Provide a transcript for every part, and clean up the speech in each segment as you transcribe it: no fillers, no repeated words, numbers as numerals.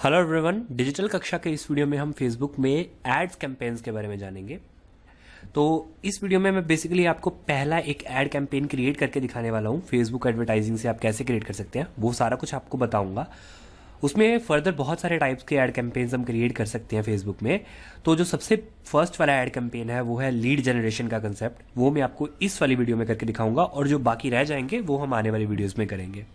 Hello everyone, digital कक्षा के इस वीडियो में हम फेसबुक में एड्स कैंपेन्स के बारे में जानेंगे। तो इस वीडियो में मैं बेसिकली आपको पहला एक एड कैंपेन क्रिएट करके दिखाने वाला हूँ। फेसबुक एडवर्टाइजिंग से आप कैसे क्रिएट कर सकते हैं वो सारा कुछ आपको बताऊंगा। उसमें फर्दर बहुत सारे टाइप्स के एड कैंपेन्स हम क्रिएट कर सकते हैं फेसबुक में। तो जो सबसे फर्स्ट वाला एड कैंपेन है वो है लीड जनरेशन का कंसेप्ट। वो मैं आपको इस वाली वीडियो में करके दिखाऊंगा और जो बाकी रह जाएंगे वो हम आने वाली वीडियोज़ में करेंगे।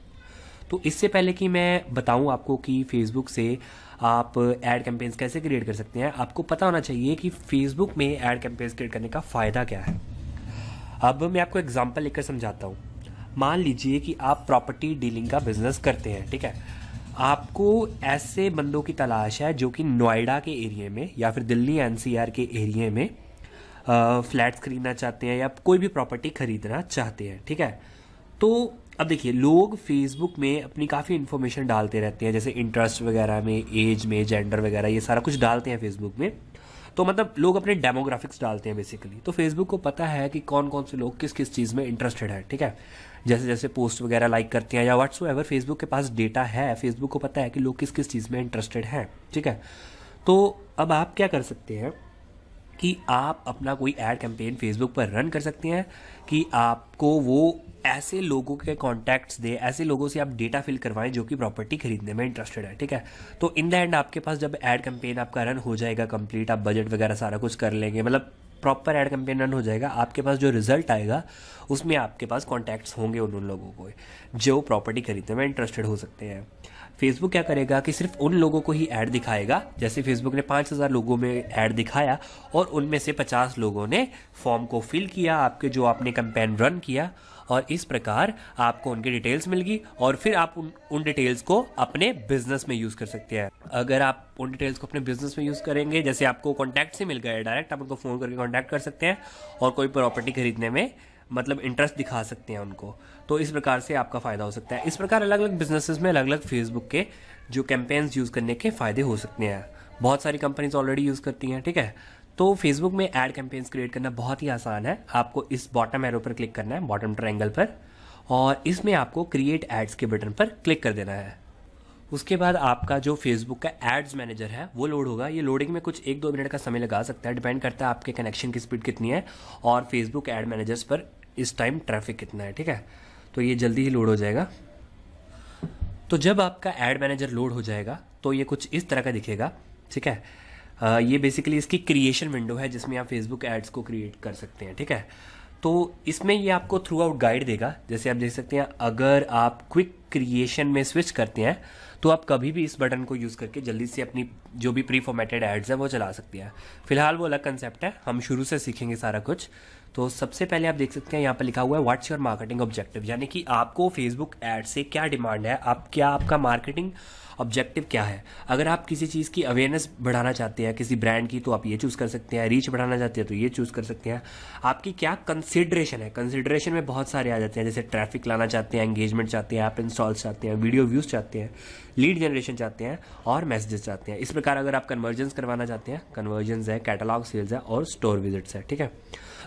तो इससे पहले कि मैं बताऊं आपको कि फेसबुक से आप एड कैंपेन्स कैसे क्रिएट कर सकते हैं, आपको पता होना चाहिए कि फेसबुक में एड कैंपेन्स क्रिएट करने का फ़ायदा क्या है। अब मैं आपको एग्जांपल लेकर समझाता हूं। मान लीजिए कि आप प्रॉपर्टी डीलिंग का बिजनेस करते हैं, ठीक है। आपको ऐसे बंदों की तलाश है जो कि नोएडा के एरिया में या फिर दिल्ली एनसीआर के एरिया में फ्लैट्स खरीदना चाहते हैं या कोई भी प्रॉपर्टी खरीदना चाहते हैं, ठीक है। तो अब देखिए, लोग फेसबुक में अपनी काफ़ी इन्फॉर्मेशन डालते रहते हैं, जैसे इंटरेस्ट वगैरह में, एज में, जेंडर वगैरह, ये सारा कुछ डालते हैं फेसबुक में। तो मतलब लोग अपने डेमोग्राफिक्स डालते हैं बेसिकली। तो फेसबुक को पता है कि कौन कौन से लोग किस किस चीज़ में इंटरेस्टेड है, ठीक है। जैसे जैसे पोस्ट वगैरह लाइक करते हैं या व्हाट्सएवर, फेसबुक के पास डेटा है, फेसबुक को पता है कि लोग किस किस चीज़ में इंटरेस्टेड हैं, ठीक है। तो अब आप क्या कर सकते हैं कि आप अपना कोई एड कैंपेन फेसबुक पर रन कर सकते हैं कि आपको वो ऐसे लोगों के कॉन्टैक्ट्स दे, ऐसे लोगों से आप डेटा फिल करवाएं जो कि प्रॉपर्टी खरीदने में इंटरेस्टेड है, ठीक है। तो इन द एंड आपके पास जब एड कैंपेन आपका रन हो जाएगा कंप्लीट, आप बजट वगैरह सारा कुछ कर लेंगे, मतलब प्रॉपर एड कैंपेन रन हो जाएगा, आपके पास जो रिजल्ट आएगा उसमें आपके पास कॉन्टैक्ट्स होंगे उन लोगों को जो प्रॉपर्टी खरीदने में इंटरेस्टेड हो सकते हैं। फेसबुक क्या करेगा कि सिर्फ उन लोगों को ही ऐड दिखाएगा। जैसे फेसबुक ने 5000 लोगों में ऐड दिखाया और उनमें से 50 लोगों ने फॉर्म को फिल किया, आपके जो आपने कैंपेन रन किया, और इस प्रकार आपको उनकी डिटेल्स मिल गई और फिर आप उन डिटेल्स को अपने बिजनेस में यूज़ कर सकते हैं। अगर आप उन डिटेल्स को अपने बिजनेस में यूज़ करेंगे, जैसे आपको कॉन्टैक्ट से मिल गया डायरेक्ट, आप उनको फ़ोन करके कॉन्टैक्ट कर सकते हैं और कोई प्रॉपर्टी खरीदने में मतलब इंटरेस्ट दिखा सकते हैं उनको। तो इस प्रकार से आपका फ़ायदा हो सकता है। इस प्रकार अलग अलग बिजनेसेस में अलग अलग फेसबुक के जो कैंपेन्स यूज़ करने के फ़ायदे हो सकते हैं। बहुत सारी कंपनीज ऑलरेडी यूज़ करती हैं, ठीक है। तो फेसबुक में एड कैंपेन्स क्रिएट करना बहुत ही आसान है। आपको इस बॉटम एरो पर क्लिक करना है, बॉटम ट्रायंगल पर, और इसमें आपको क्रिएट एड्स के बटन पर क्लिक कर देना है। उसके बाद आपका जो फेसबुक का एड्स मैनेजर है वो लोड होगा। ये लोडिंग में कुछ 1-2 मिनट का समय लगा सकता है, डिपेंड करता है आपके कनेक्शन की स्पीड कितनी है और फेसबुक एड मैनेजर्स पर इस टाइम ट्रैफिक कितना है, ठीक है। तो ये जल्दी ही लोड हो जाएगा। तो जब आपका एड मैनेजर लोड हो जाएगा तो ये कुछ इस तरह का दिखेगा, ठीक है। ये बेसिकली इसकी क्रिएशन विंडो है जिसमें आप फेसबुक एड्स को क्रिएट कर सकते हैं, ठीक है। तो इसमें ये आपको थ्रू आउट गाइड देगा। जैसे आप देख सकते हैं, अगर आप क्विक क्रिएशन में स्विच करते हैं तो आप कभी भी इस बटन को यूज़ करके जल्दी से अपनी जो भी प्री फॉर्मेटेड एड्स है वो चला सकते हैं। फिलहाल वो अलग कंसेप्ट है, हम शुरू से सीखेंगे सारा कुछ। तो सबसे पहले आप देख सकते हैं यहाँ पर लिखा हुआ है व्हाट्स योर मार्केटिंग ऑब्जेक्टिव, यानी कि आपको फेसबुक एड से क्या डिमांड है, आपका मार्केटिंग ऑब्जेक्टिव क्या है। अगर आप किसी चीज़ की अवेयरनेस बढ़ाना चाहते हैं किसी ब्रांड की, तो आप ये चूज़ कर सकते हैं। रीच बढ़ाना चाहते हैं तो ये चूज़ कर सकते हैं। आपकी क्या कंसिडरेशन है, कंसिडरेशन में बहुत सारे आ जाते हैं, जैसे ट्रैफिक लाना चाहते हैं, एंगेजमेंट चाहते हैं, ऐप इंस्टॉल्स चाहते हैं, वीडियो व्यूज़ चाहते हैं, लीड जनरेशन चाहते हैं और मैसेजेस चाहते हैं। इस प्रकार अगर आप कन्वर्जन्स करवाना चाहते हैं, कन्वर्जन्स है, कैटलॉग सेल्स है और स्टोर विजिट्स है, ठीक है।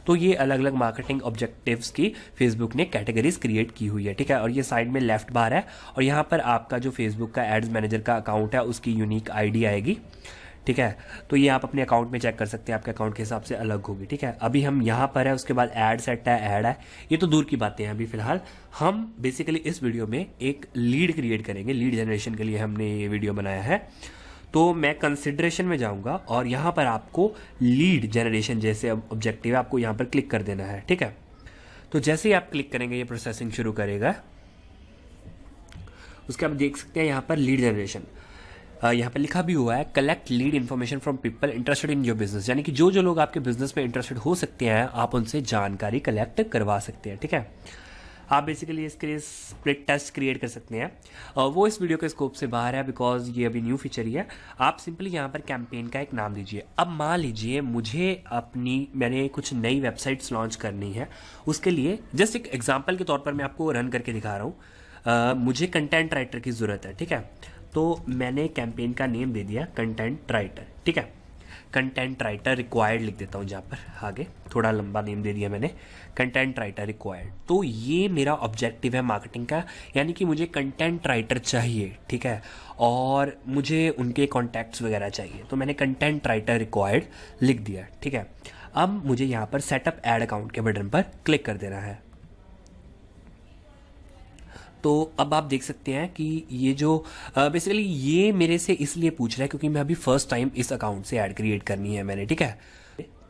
तो ये अलग अलग मार्केटिंग ऑब्जेक्टिव्स की फेसबुक ने कैटेगरीज क्रिएट की हुई है, ठीक है। और ये साइड में लेफ्ट बार है और यहाँ पर आपका जो फेसबुक का एड्स मैनेजर का अकाउंट है उसकी यूनिक आईडी आएगी, ठीक है। तो ये आप अपने अकाउंट में चेक कर सकते हैं, आपके अकाउंट के हिसाब से अलग होगी, ठीक है। अभी हम यहाँ पर है, उसके बाद एड सेट है, ऐड है, ये तो दूर की बातें हैं। अभी फिलहाल हम बेसिकली इस वीडियो में एक लीड क्रिएट करेंगे। लीड जनरेशन के लिए हमने ये वीडियो बनाया है। तो मैं कंसिडरेशन में जाऊंगा और यहाँ पर आपको लीड जनरेशन जैसे ऑब्जेक्टिव है, आपको यहाँ पर क्लिक कर देना है, ठीक है। तो जैसे ही आप क्लिक करेंगे ये प्रोसेसिंग शुरू करेगा। उसके बाद देख सकते हैं यहाँ पर लीड जनरेशन, यहाँ पर लिखा भी हुआ है collect lead information from people interested in your business, यानी कि जो जो लोग आपके बिजनेस में इंटरेस्टेड हो सकते हैं आप उनसे जानकारी कलेक्ट करवा सकते हैं, ठीक है। आप बेसिकली इसके लिए स्प्लिट टेस्ट क्रिएट कर सकते हैं और वो इस वीडियो के स्कोप से बाहर है बिकॉज ये अभी न्यू फीचर ही है। आप सिंपली यहाँ पर कैंपेन का एक नाम दीजिए। अब मान लीजिए मैंने कुछ नई वेबसाइट्स लॉन्च करनी है, उसके लिए जस्ट एक एग्जांपल के तौर पर मैं आपको रन करके दिखा रहा हूँ। मुझे कंटेंट राइटर की ज़रूरत है, ठीक है। तो मैंने कैंपेन का नेम दे दिया कंटेंट राइटर, ठीक है। कंटेंट राइटर रिक्वायर्ड लिख देता हूँ जहाँ पर आगे, थोड़ा लंबा नेम दे दिया मैंने, कंटेंट राइटर रिक्वायर्ड। तो ये मेरा ऑब्जेक्टिव है मार्केटिंग का, यानी कि मुझे कंटेंट राइटर चाहिए, ठीक है, और मुझे उनके कॉन्टैक्ट्स वगैरह चाहिए, तो मैंने कंटेंट राइटर रिक्वायर्ड लिख दिया, ठीक है। अब मुझे यहाँ पर सेटअप एड अकाउंट के बटन पर क्लिक कर देना है। तो अब आप देख सकते हैं कि ये जो बेसिकली ये मेरे से इसलिए पूछ रहा है क्योंकि मैं अभी फर्स्ट टाइम इस अकाउंट से ऐड क्रिएट करनी है मैंने, ठीक है।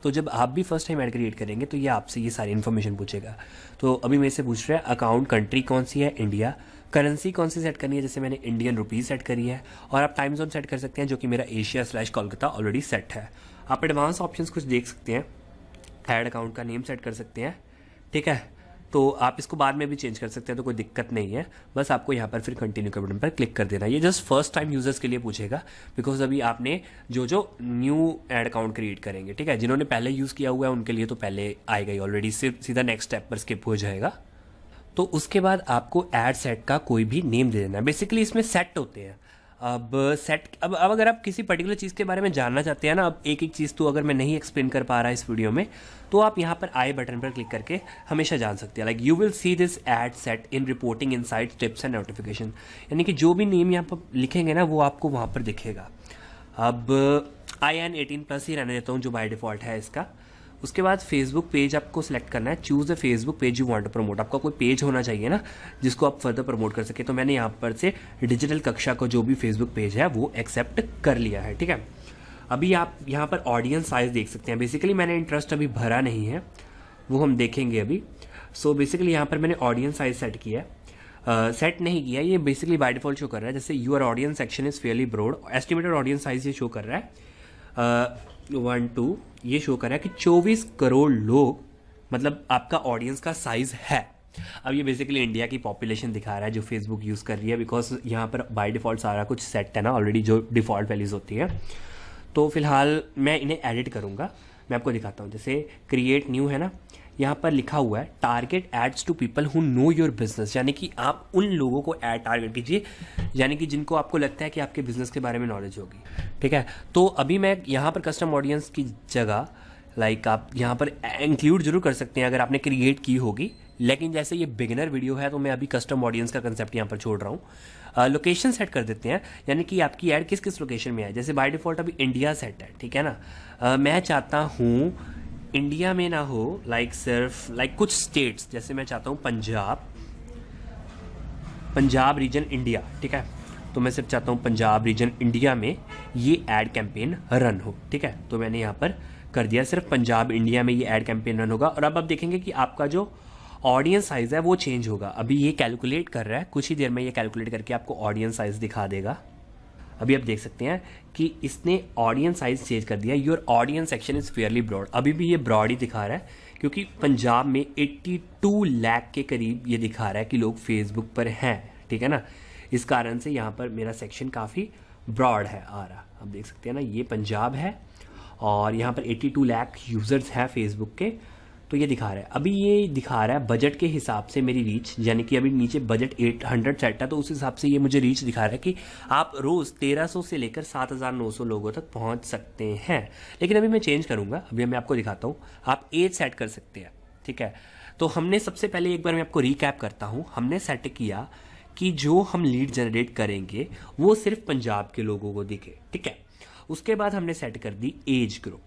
तो जब आप भी फर्स्ट टाइम ऐड क्रिएट करेंगे तो ये आपसे ये सारी इन्फॉर्मेशन पूछेगा। तो अभी मेरे से पूछ रहा है अकाउंट कंट्री कौन सी है, इंडिया, करेंसी कौन सी सेट करनी है, जैसे मैंने इंडियन रुपीज़ सेट करी है, और आप टाइम जोन सेट कर सकते हैं जो कि मेरा एशिया/कोलकाता ऑलरेडी सेट है। आप एडवांस ऑप्शंस कुछ देख सकते हैं, ऐड अकाउंट का नेम सेट कर सकते हैं, ठीक है। तो आप इसको बाद में भी चेंज कर सकते हैं, तो कोई दिक्कत नहीं है। बस आपको यहाँ पर फिर कंटिन्यू के बटन पर क्लिक कर देना है। ये जस्ट फर्स्ट टाइम यूजर्स के लिए पूछेगा, बिकॉज अभी आपने जो न्यू ऐड अकाउंट क्रिएट करेंगे, ठीक है, जिन्होंने पहले यूज़ किया हुआ है उनके लिए तो पहले आएगा ही ऑलरेडी, सिर्फ सीधा नेक्स्ट स्टेप पर स्किप हो जाएगा। तो उसके बाद आपको ऐड सेट का कोई भी नेम दे देना है। बेसिकली इसमें सेट होते हैं। अब अगर आप किसी पर्टिकुलर चीज़ के बारे में जानना चाहते हैं ना, अब एक एक चीज़ तो अगर मैं नहीं एक्सप्लेन कर पा रहा इस वीडियो में, तो आप यहाँ पर आई बटन पर क्लिक करके हमेशा जान सकते हैं। Like you will see this ad set in reporting insights tips and notification, यानी कि जो भी नेम यहाँ पर लिखेंगे ना वो आपको वहाँ पर दिखेगा। अब IN 18+ ही रहने देता हूँ जो बाय डिफ़ॉल्ट है इसका। उसके बाद फेसबुक पेज आपको सिलेक्ट करना है, choose the Facebook page you want to promote. आपका कोई पेज होना चाहिए ना जिसको आप फर्दर प्रमोट कर सके। तो मैंने यहाँ पर से डिजिटल कक्षा का जो भी फेसबुक पेज है वो एक्सेप्ट कर लिया है, ठीक है। अभी आप यहाँ पर ऑडियंस साइज देख सकते हैं। बेसिकली मैंने इंटरेस्ट अभी भरा नहीं है, वो हम देखेंगे अभी। सो बेसिकली यहाँ पर मैंने ऑडियंस साइज सेट किया है, सेट नहीं किया, ये बेसिकली बाय डिफॉल्ट शो कर रहा है। जैसे your audience section is fairly broad, estimated audience size ये शो कर रहा है 1 2, ये शो कर रहा है कि 24 करोड़ लोग, मतलब आपका ऑडियंस का साइज है। अब ये बेसिकली इंडिया की पॉपुलेशन दिखा रहा है जो फेसबुक यूज़ कर रही है, बिकॉज यहाँ पर बाय डिफ़ॉल्ट सारा कुछ सेट है ना ऑलरेडी, जो डिफ़ॉल्ट वैल्यूज होती है। तो फिलहाल मैं इन्हें एडिट करूँगा, मैं आपको दिखाता हूँ। जैसे क्रिएट न्यू है ना, यहाँ पर लिखा हुआ है target ads to people who know your business, यानी कि आप उन लोगों को एड टारगेट कीजिए, यानी कि जिनको आपको लगता है कि आपके बिजनेस के बारे में नॉलेज होगी, ठीक है। तो अभी मैं यहाँ पर कस्टम ऑडियंस की जगह लाइक आप यहाँ पर इंक्लूड जरूर कर सकते हैं अगर आपने क्रिएट की होगी, लेकिन जैसे ये बिगिनर वीडियो है तो मैं अभी कस्टम ऑडियंस का कंसेप्ट यहाँ पर छोड़ रहा हूँ। लोकेशन सेट कर देते हैं, यानी कि आपकी ऐड किस किस लोकेशन में है। जैसे बाय डिफॉल्ट अभी इंडिया सेट है, ठीक है ना। मैं चाहता हूँ इंडिया में ना हो, लाइक सिर्फ लाइक कुछ स्टेट्स, जैसे मैं चाहता हूँ पंजाब रीजन इंडिया, ठीक है। तो मैं सिर्फ चाहता हूँ पंजाब रीजन इंडिया में ये ऐड कैंपेन रन हो, ठीक है। तो मैंने यहाँ पर कर दिया, सिर्फ पंजाब इंडिया में ये ऐड कैंपेन रन होगा। और अब आप देखेंगे कि आपका जो ऑडियंस साइज है वो चेंज होगा। अभी ये कैलकुलेट कर रहा है, कुछ ही देर में ये कैलकुलेट करके आपको ऑडियंस साइज दिखा देगा। अभी आप देख सकते हैं कि इसने ऑडियंस साइज चेंज कर दिया। Your audience section is fairly broad, अभी भी ये ब्रॉड ही दिखा रहा है क्योंकि पंजाब में 82 लाख के करीब ये दिखा रहा है कि लोग फेसबुक पर हैं, ठीक है ना। इस कारण से यहाँ पर मेरा सेक्शन काफ़ी ब्रॉड है आ रहा। आप देख सकते हैं ना, ये पंजाब है और यहाँ पर 82 लाख यूज़र्स हैं फेसबुक के, तो ये दिखा रहा है। अभी ये दिखा रहा है बजट के हिसाब से मेरी रीच, यानी कि अभी नीचे बजट 800 सेट है, तो उस हिसाब से ये मुझे रीच दिखा रहा है कि आप रोज़ 1300 से लेकर 7900 लोगों तक पहुंच सकते हैं। लेकिन अभी मैं चेंज करूंगा, अभी मैं आपको दिखाता हूँ। आप एज सेट कर सकते हैं, ठीक है। तो हमने सबसे पहले एक बार मैं आपको रिकैप करता हूँ, हमने सेट किया कि जो हम लीड जनरेट करेंगे वो सिर्फ पंजाब के लोगों को दिखे, ठीक है। उसके बाद हमने सेट कर दी एज ग्रुप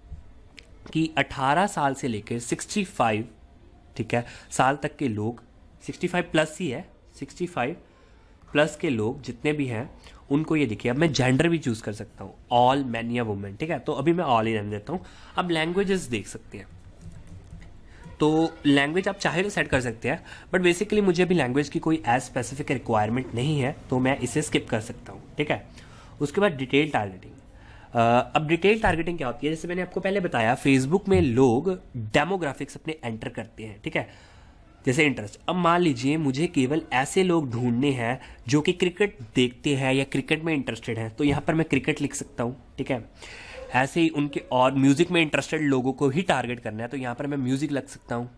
कि 18 साल से लेकर 65, ठीक है, साल तक के लोग, 65 प्लस ही है, 65 प्लस के लोग जितने भी हैं उनको ये दिखे। अब मैं जेंडर भी चूज़ कर सकता हूँ, ऑल मैन या वुमेन, ठीक है। तो अभी मैं ऑल ही रहने देता हूँ। अब लैंग्वेजेस देख सकते हैं, तो लैंग्वेज आप चाहे तो सेट कर सकते हैं, बट बेसिकली मुझे अभी लैंग्वेज की कोई एज स्पेसिफिक रिक्वायरमेंट नहीं है, तो मैं इसे स्किप कर सकता हूँ, ठीक है। उसके बाद डिटेल टारगेटिंग। अब डिटेल टारगेटिंग क्या होती है, जैसे मैंने आपको पहले बताया फेसबुक में लोग डेमोग्राफिक्स अपने एंटर करते हैं, ठीक है। जैसे इंटरेस्ट, अब मान लीजिए मुझे केवल ऐसे लोग ढूंढने हैं जो कि क्रिकेट देखते हैं या क्रिकेट में इंटरेस्टेड हैं, तो यहाँ पर मैं क्रिकेट लिख सकता हूँ, ठीक है। ऐसे ही उनके और म्यूजिक में इंटरेस्टेड लोगों को ही टारगेट करना है, तो यहाँ पर मैं म्यूजिक लग सकता हूँ।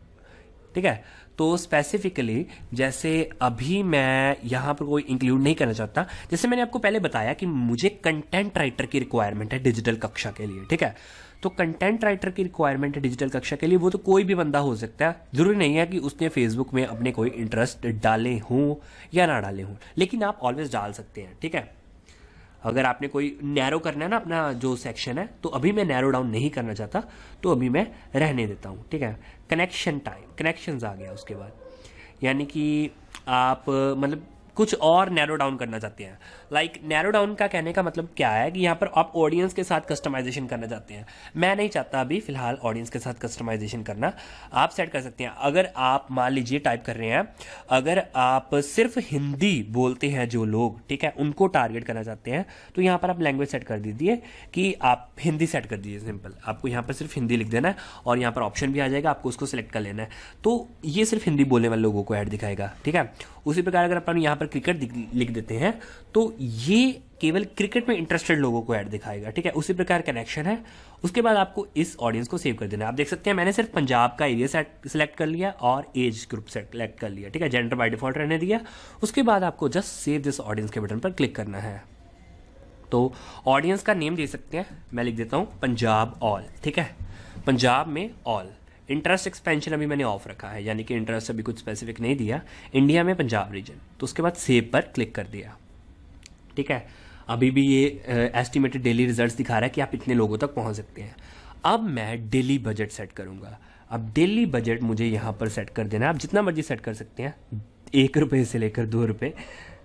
ठीक है। तो स्पेसिफिकली जैसे अभी मैं यहाँ पर कोई इंक्लूड नहीं करना चाहता, जैसे मैंने आपको पहले बताया कि मुझे कंटेंट राइटर की रिक्वायरमेंट है डिजिटल कक्षा के लिए, ठीक है। तो कंटेंट राइटर की रिक्वायरमेंट है डिजिटल कक्षा के लिए, वो तो कोई भी बंदा हो सकता है, जरूरी नहीं है कि उसने फेसबुक में अपने कोई इंटरेस्ट डाले हों या ना डाले हों, लेकिन आप ऑलवेज डाल सकते हैं, ठीक है। अगर आपने कोई नैरो करना है ना अपना जो सेक्शन है, तो अभी मैं नैरो डाउन नहीं करना चाहता, तो अभी मैं रहने देता हूँ, ठीक है। कनेक्शन टाइम, कनेक्शंस आ गया उसके बाद, यानी कि आप मतलब कुछ और नैरो डाउन करना चाहते हैं। लाइक नैरो डाउन का कहने का मतलब क्या है कि यहाँ पर आप ऑडियंस के साथ कस्टमाइजेशन करना चाहते हैं। मैं नहीं चाहता अभी फिलहाल ऑडियंस के साथ कस्टमाइजेशन करना, आप सेट कर सकते हैं। अगर आप मान लीजिए टाइप कर रहे हैं, अगर आप सिर्फ हिंदी बोलते हैं जो लोग, ठीक है, उनको टारगेट करना चाहते हैं, तो यहाँ पर आप लैंग्वेज सेट कर दीजिए कि आप हिंदी सेट कर दीजिए। सिंपल, आपको यहाँ पर सिर्फ हिंदी लिख देना है और यहाँ पर ऑप्शन भी आ जाएगा, आपको उसको सिलेक्ट कर लेना है। तो ये सिर्फ हिंदी बोलने वाले लोगों को ऐड दिखाएगा, ठीक है। उसी प्रकार अगर अपन यहाँ पर क्रिकेट लिख देते हैं, तो ये केवल क्रिकेट में इंटरेस्टेड लोगों को ऐड दिखाएगा, ठीक है। उसी प्रकार कनेक्शन है। उसके बाद आपको इस ऑडियंस को सेव कर देना है। आप देख सकते हैं मैंने सिर्फ पंजाब का एरिया सेलेक्ट कर लिया और एज ग्रुप सेलेक्ट कर लिया, ठीक है। जेंडर बाय डिफॉल्ट रहने दिया। उसके बाद आपको जस्ट सेव दिस ऑडियंस के बटन पर क्लिक करना है। तो ऑडियंस का नेम दे सकते हैं, मैं लिख देता हूं पंजाब ऑल, ठीक है। पंजाब में ऑल। इंटरेस्ट एक्सपेंशन अभी मैंने ऑफ रखा है, यानी कि इंटरेस्ट अभी कुछ स्पेसिफिक नहीं दिया। इंडिया में पंजाब रीजन, तो उसके बाद सेव पर क्लिक कर दिया, ठीक है। अभी भी ये एस्टिमेटेड डेली रिजल्ट्स दिखा रहा है कि आप इतने लोगों तक पहुंच सकते हैं। अब मैं डेली बजट सेट करूंगा। अब डेली बजट मुझे यहाँ पर सेट कर देना है। आप जितना मर्जी सेट कर सकते हैं, 1 रुपये से लेकर 2 रुपये,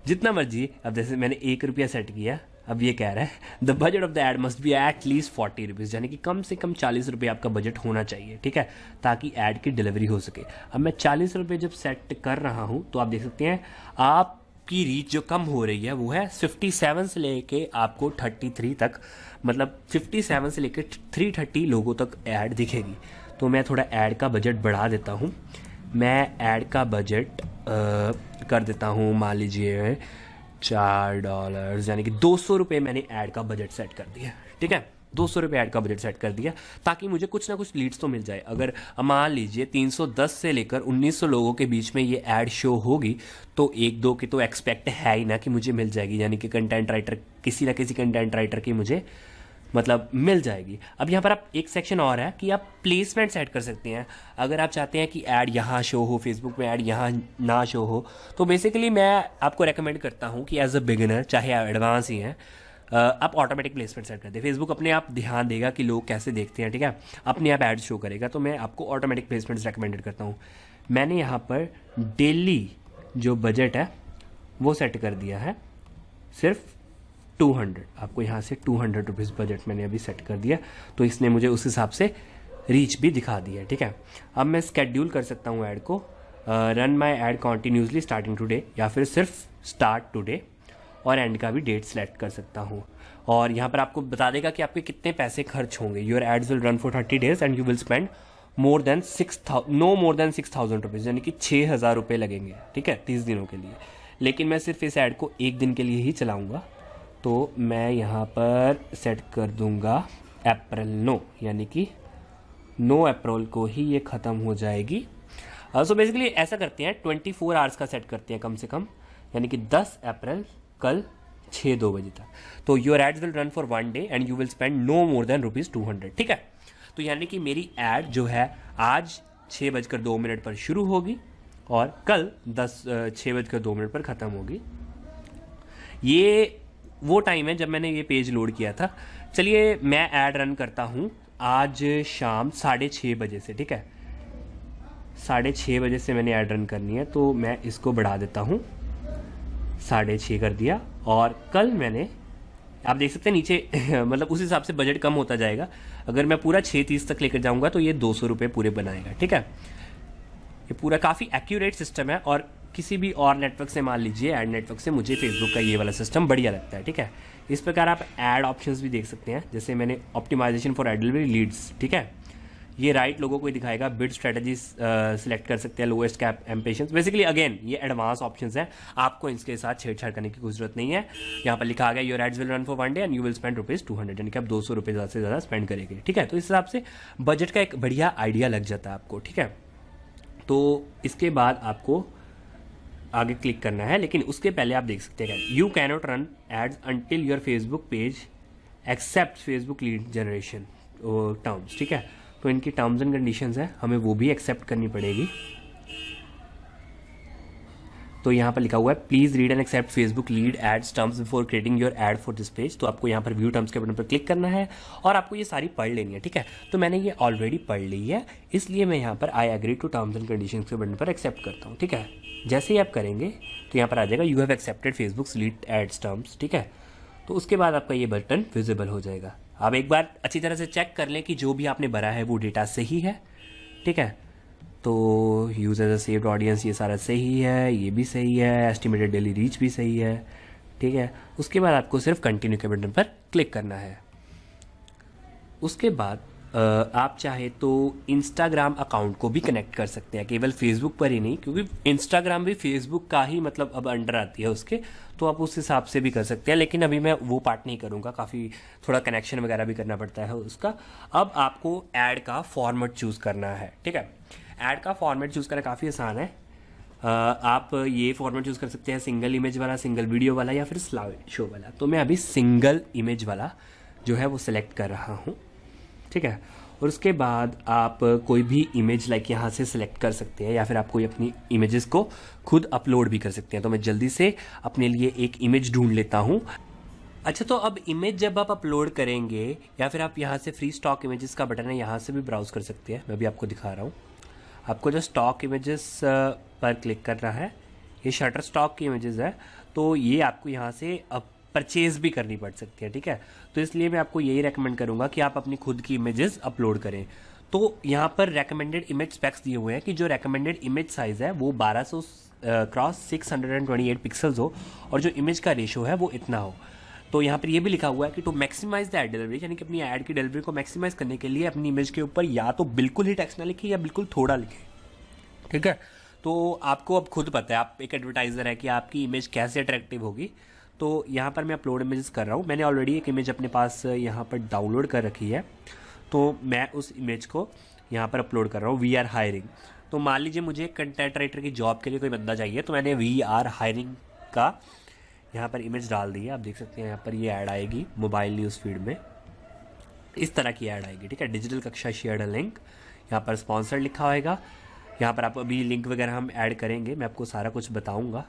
जितना मर्जी। अब जैसे मैंने 1 रुपया सेट किया, अब ये कह रहा है the budget of the ad must be at least 40 rupees, यानी कि कम से कम 40 रुपये आपका बजट होना चाहिए, ठीक है, ताकि ऐड की डिलीवरी हो सके। अब मैं 40 रुपये जब सेट कर रहा हूँ, तो आप देख सकते हैं आपकी रीच जो कम हो रही है वो है 57 से लेके आपको 33 तक, मतलब 57 से लेकर 330 लोगों तक ऐड दिखेगी। तो मैं थोड़ा ऐड का बजट बढ़ा देता हूँ। मैं ऐड का बजट कर देता हूँ, मान लीजिए $4, यानी कि 200 रुपये मैंने ऐड का बजट सेट कर दिया, ठीक है। 200 रुपये ऐड का बजट सेट कर दिया, ताकि मुझे कुछ ना कुछ लीड्स तो मिल जाए। अगर मान लीजिए 310 से लेकर 1900 लोगों के बीच में ये ऐड शो होगी, तो 1-2 की तो एक्सपेक्ट है ही ना कि मुझे मिल जाएगी, यानी कि कंटेंट राइटर, किसी ना किसी कंटेंट राइटर की मुझे मतलब मिल जाएगी। अब यहाँ पर आप एक सेक्शन और है कि आप प्लेसमेंट सेट कर सकते हैं। अगर आप चाहते हैं कि ऐड यहाँ शो हो, फेसबुक में ऐड यहाँ ना शो हो, तो बेसिकली मैं आपको रेकमेंड करता हूँ कि एज अ बिगिनर, चाहे आप एडवांस ही हैं, आप ऑटोमेटिक प्लेसमेंट सेट कर दें। फेसबुक अपने आप ध्यान देगा कि लोग कैसे देखते हैं, ठीक है, अपने आप ऐड शो करेगा। तो मैं आपको ऑटोमेटिक प्लेसमेंट्स रेकमेंडेड करता हूँ। मैंने यहाँ पर डेली जो बजट है वो सेट कर दिया है सिर्फ 200। आपको यहाँ से 200 रुपीज़ बजट मैंने अभी सेट कर दिया, तो इसने मुझे उस हिसाब से रीच भी दिखा दी है, ठीक है। अब मैं स्केड्यूल कर सकता हूँ ऐड को, रन माई ऐड कॉन्टीन्यूसली स्टार्टिंग टुडे, या फिर सिर्फ स्टार्ट टुडे, और एंड का भी डेट सेलेक्ट कर सकता हूँ। और यहाँ पर आपको बता देगा कि आपके कितने पैसे खर्च होंगे। Your ads will run for 30 days and you will spend no more than 6,000 rupees, यानी कि 6,000 रुपये लगेंगे, ठीक है, 30 दिनों के लिए। लेकिन मैं सिर्फ इस ऐड को 1 दिन के लिए ही चलाऊँगा, तो मैं यहाँ पर सेट कर दूंगा अप्रैल 9, यानी कि 9 अप्रैल को ही ये ख़त्म हो जाएगी। सो बेसिकली ऐसा करते हैं, 24 आवर्स का सेट करते हैं कम से कम, यानी कि 10 अप्रैल कल 6-2 बजे तक। तो your ads will run for 1 day and you will spend no more than ₹200, ठीक है। तो यानी कि मेरी ऐड जो है आज 6:02 पर शुरू होगी और कल 6:02 पर ख़त्म होगी। ये वो टाइम है जब मैंने ये पेज लोड किया था। चलिए मैं ऐड रन करता हूँ आज शाम 6:30 बजे से, ठीक है। 6:30 बजे से मैंने ऐड रन करनी है, तो मैं इसको बढ़ा देता हूँ, 6:30 कर दिया। और कल मैंने, आप देख सकते हैं नीचे मतलब उस हिसाब से बजट कम होता जाएगा। अगर मैं पूरा 6:30 तक लेकर जाऊँगा तो ये 200 रुपये पूरे बनाएगा, ठीक है। ये पूरा काफ़ी एक्यूरेट सिस्टम है, और किसी भी और नेटवर्क से, मान लीजिए ऐड नेटवर्क से, मुझे फेसबुक का ये वाला सिस्टम बढ़िया लगता है, ठीक है। इस प्रकार आप ऐड ऑप्शंस भी देख सकते हैं, जैसे मैंने optimization for ad delivery leads, ठीक है, ये राइट लोगों को दिखाएगा। बिड स्ट्रेटजीज सिलेक्ट कर सकते हैं, लोएस्ट कैप एम्पेशंस। बेसिकली अगेन ये एडवांस ऑप्शंस हैं, आपको इसके साथ छेड़छाड़ करने की कोई जरूरत नहीं है। यहाँ पर लिखा गया your ads will run for 1 day and you will spend ₹200, यानी कि आप 200 रुपये ज़्यादा से ज़्यादा स्पेंड करेंगे, ठीक है। तो इस हिसाब से बजट का एक बढ़िया आइडिया लग जाता है आपको, ठीक है। तो इसके बाद आपको आगे क्लिक करना है, लेकिन उसके पहले आप देख सकते हैं you cannot run ads until your Facebook page accept Facebook lead generation terms. ठीक है, तो इनकी टर्म्स एंड कंडीशंस है, हमें वो भी एक्सेप्ट करनी पड़ेगी। तो यहाँ पर लिखा हुआ है please read and accept Facebook lead ads terms before creating your ad for this page. तो आपको यहाँ पर व्यू टर्म्स के बटन पर क्लिक करना है और आपको ये सारी पढ़ लेनी है। ठीक है, तो मैंने ये ऑलरेडी पढ़ ली है, इसलिए मैं यहाँ पर I agree to terms and condition के बटन पर एक्सेप्ट करता हूँ। ठीक है, जैसे ही आप करेंगे तो यहाँ पर आ जाएगा you have accepted Facebook lead ads terms. ठीक है, तो उसके बाद आपका ये बटन विजिबल हो जाएगा। आप एक बार अच्छी तरह से चेक कर लें कि जो भी आपने भरा है वो डेटा सही है। ठीक है, तो use as a saved audience ये सारा सही है, ये भी सही है, एस्टिमेटेड डेली रीच भी सही है। ठीक है, उसके बाद आपको सिर्फ कंटिन्यू के बटन पर क्लिक करना है। उसके बाद आप चाहे तो इंस्टाग्राम अकाउंट को भी कनेक्ट कर सकते हैं, केवल फेसबुक पर ही नहीं, क्योंकि इंस्टाग्राम भी फेसबुक का ही मतलब अब अंडर आती है उसके, तो आप उस हिसाब से भी कर सकते हैं। लेकिन अभी मैं वो पार्ट नहीं करूँगा, काफ़ी थोड़ा कनेक्शन वगैरह भी करना पड़ता है उसका। अब आपको ऐड का फॉर्मेट चूज़ करना है। ठीक है, ऐड का फॉर्मेट चूज़ करना काफ़ी आसान है। आप ये फॉर्मेट चूज़ कर सकते हैं सिंगल इमेज वाला, सिंगल वीडियो वाला, या फिर स्लाइड शो वाला। तो मैं अभी सिंगल इमेज वाला जो है वो सिलेक्ट कर रहा हूँ। ठीक है, और उसके बाद आप कोई भी इमेज लाइक यहाँ से सिलेक्ट कर सकते हैं, या फिर आप कोई अपनी इमेजेस को खुद अपलोड भी कर सकते हैं। तो मैं जल्दी से अपने लिए एक इमेज ढूंढ लेता हूँ। अच्छा, तो अब इमेज जब आप अपलोड करेंगे, या फिर आप यहाँ से फ्री स्टॉक इमेजेस का बटन है, यहाँ से भी ब्राउज कर सकते हैं। मैं भी आपको दिखा रहा हूँ। आपको जो स्टॉक इमेजेस पर क्लिक करना है, ये शटर स्टॉक की इमेजेस है, तो ये आपको यहाँ से अब परचेज भी करनी पड़ सकती है। ठीक है, तो इसलिए मैं आपको यही रेकमेंड करूँगा कि आप अपनी खुद की इमेजेस अपलोड करें। तो यहाँ पर रेकमेंडेड इमेज स्पेक्स दिए हुए हैं कि जो रेकमेंडेड इमेज साइज़ है वो 1200 क्रॉस 628 पिक्सल्स हो, और जो इमेज का रेशो है वो इतना हो। तो यहाँ पर ये भी लिखा हुआ है कि to maximise the ad delivery, यानी कि अपनी ऐड की डिलीवरी को मैक्सिमाइज करने के लिए अपनी इमेज के ऊपर या तो बिल्कुल ही टेक्स्ट ना लिखें या बिल्कुल थोड़ा लिखें। ठीक है, तो आपको अब खुद पता है, आप एक एडवर्टाइज़र है, कि आपकी इमेज कैसे अट्रैक्टिव होगी। तो यहाँ पर मैं अपलोड इमेजेस कर रहा हूँ। मैंने ऑलरेडी एक इमेज अपने पास यहाँ पर डाउनलोड कर रखी है, तो मैं उस इमेज को यहाँ पर अपलोड कर रहा हूँ। We are hiring. तो मान लीजिए मुझे कंटेंट राइटर की जॉब के लिए कोई बंदा चाहिए, तो मैंने वी आर हायरिंग का यहाँ पर इमेज डाल दी है। आप देख सकते हैं यहाँ पर ये ऐड आएगी मोबाइल न्यूज़ फीड में, इस तरह की ऐड आएगी। ठीक है, डिजिटल कक्षा शेयर अ लिंक, यहाँ पर स्पॉन्सर्ड लिखा होएगा। यहाँ पर आप अभी लिंक वगैरह हम ऐड करेंगे, मैं आपको सारा कुछ बताऊँगा।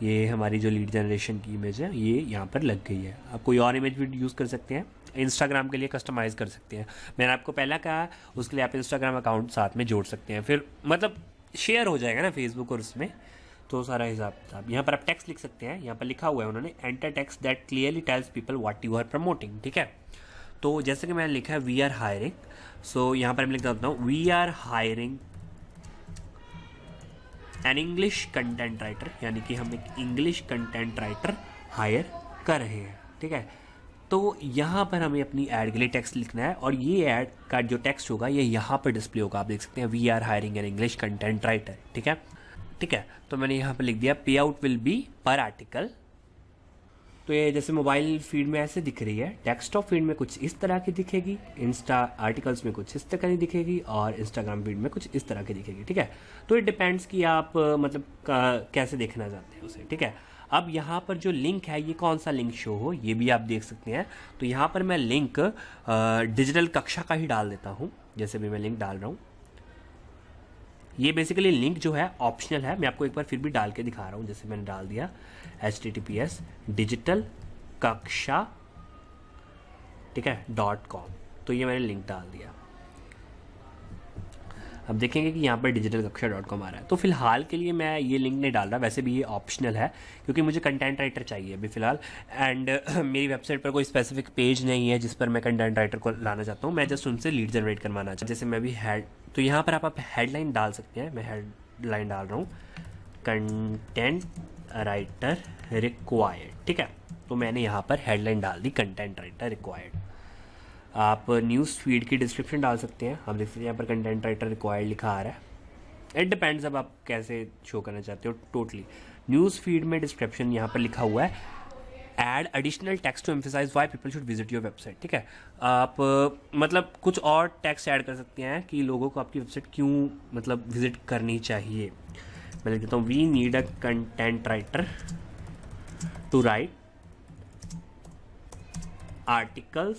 ये हमारी जो लीड जनरेशन की इमेज है ये यहाँ पर लग गई है। आप कोई और इमेज भी यूज़ कर सकते हैं, इंस्टाग्राम के लिए कस्टमाइज़ कर सकते हैं। मैंने आपको पहला कहा, उसके लिए आप इंस्टाग्राम अकाउंट साथ में जोड़ सकते हैं, फिर मतलब शेयर हो जाएगा ना फेसबुक और उसमें, तो सारा हिसाब किताब। यहाँ पर आप टेक्स्ट लिख सकते हैं, यहाँ पर लिखा हुआ है उन्होंने enter text that clearly tells people what you are promoting. ठीक है, तो जैसे कि मैंने लिखा है वी आर हायरिंग, सो यहाँ पर मैं लिख देता हूँ we are hiring an English content writer, यानी कि हम एक इंग्लिश कंटेंट राइटर हायर कर रहे हैं। ठीक है, तो यहाँ पर हमें अपनी ऐड के लिए टेक्स्ट लिखना है, और ये ऐड का जो टेक्स्ट होगा ये यहाँ पर डिस्प्ले होगा। आप देख सकते हैं we are hiring an English content writer. ठीक है, ठीक है, तो मैंने यहाँ पर लिख दिया पे आउट विल बी पर आर्टिकल। तो ये जैसे मोबाइल फीड में ऐसे दिख रही है, डेस्कटॉप फीड में कुछ इस तरह की दिखेगी, इंस्टा आर्टिकल्स में कुछ इस तरह की दिखेगी, और इंस्टाग्राम फीड में कुछ इस तरह की दिखेगी। ठीक है, तो इट डिपेंड्स कि आप मतलब कैसे देखना चाहते हैं उसे। ठीक है, अब यहाँ पर जो लिंक है ये कौन सा लिंक शो हो ये भी आप देख सकते हैं। तो यहाँ पर मैं लिंक डिजिटल कक्षा का ही डाल देता हूँ, जैसे भी मैं लिंक डाल रहा हूँ। ये बेसिकली लिंक जो है ऑप्शनल है, मैं आपको एक बार फिर भी डाल के दिखा रहा हूँ। जैसे मैंने डाल दिया https डिजिटल कक्षा, ठीक है .com, तो ये मैंने लिंक डाल दिया। अब देखेंगे कि यहाँ पर डिजिटल कक्षा .com आ रहा है। तो फिलहाल के लिए मैं ये लिंक नहीं डाल रहा, वैसे भी ये ऑप्शनल है क्योंकि मुझे कंटेंट राइटर चाहिए अभी फ़िलहाल, एंड मेरी वेबसाइट पर कोई स्पेसिफिक पेज नहीं है जिस पर मैं कंटेंट राइटर को लाना चाहता हूँ। मैं जस्ट उनसे लीड जनरेट करवाना चाहता हूँ। जैसे मैं भी तो यहाँ पर आप हेडलाइन डाल सकते हैं। मैं हेडलाइन डाल रहा हूँ कंटेंट राइटर रिक्वायर्ड। ठीक है, तो मैंने यहाँ पर हेडलाइन डाल दी कंटेंट राइटर रिक्वायर्ड। आप न्यूज़ फीड की डिस्क्रिप्शन डाल सकते हैं। आप देख सकते हैं यहाँ पर कंटेंट राइटर रिक्वायर्ड लिखा आ रहा है। इट डिपेंड्स अब आप कैसे शो करना चाहते हो। टोटली न्यूज़ फीड में डिस्क्रिप्शन यहाँ पर लिखा हुआ है add additional text to emphasise why people should visit your website. ठीक है, आप मतलब कुछ और टेक्स्ट ऐड कर सकते हैं कि लोगों को आपकी वेबसाइट क्यों मतलब विजिट करनी चाहिए। मैं लिख देता हूँ we need a content writer to write articles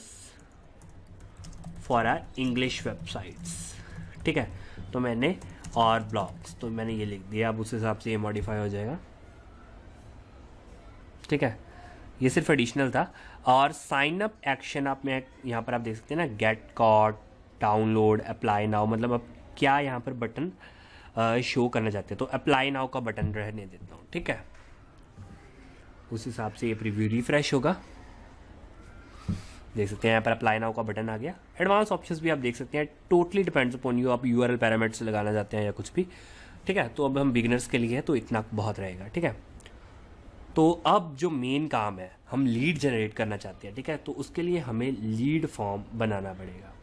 for our English websites. ठीक है, तो मैंने और ब्लॉग्स तो मैंने ये लिख दिया। अब उस हिसाब से ये मॉडिफाई हो जाएगा। ठीक है, ये सिर्फ एडिशनल था। और साइन अप एक्शन आप में यहाँ पर आप देख सकते हैं ना, get caught, download, apply now, मतलब अब क्या यहाँ पर बटन शो करना चाहते हैं, तो अप्लाई नाउ का बटन रहने देता हूँ। ठीक है, उस हिसाब से ये प्रीव्यू रिफ्रेश होगा। देख सकते हैं यहाँ पर अप्लाई नाउ का बटन आ गया। एडवांस ऑप्शंस भी आप देख सकते हैं, टोटली डिपेंड्स अपॉन यू, आप यूआरएल पैरामीटर्स लगाना चाहते हैं या कुछ भी। ठीक है, तो अब हम बिगिनर्स के लिए है तो इतना बहुत रहेगा। ठीक है, तो अब जो मेन काम है, हम लीड जनरेट करना चाहते हैं। ठीक है, तो उसके लिए हमें लीड फॉर्म बनाना पड़ेगा,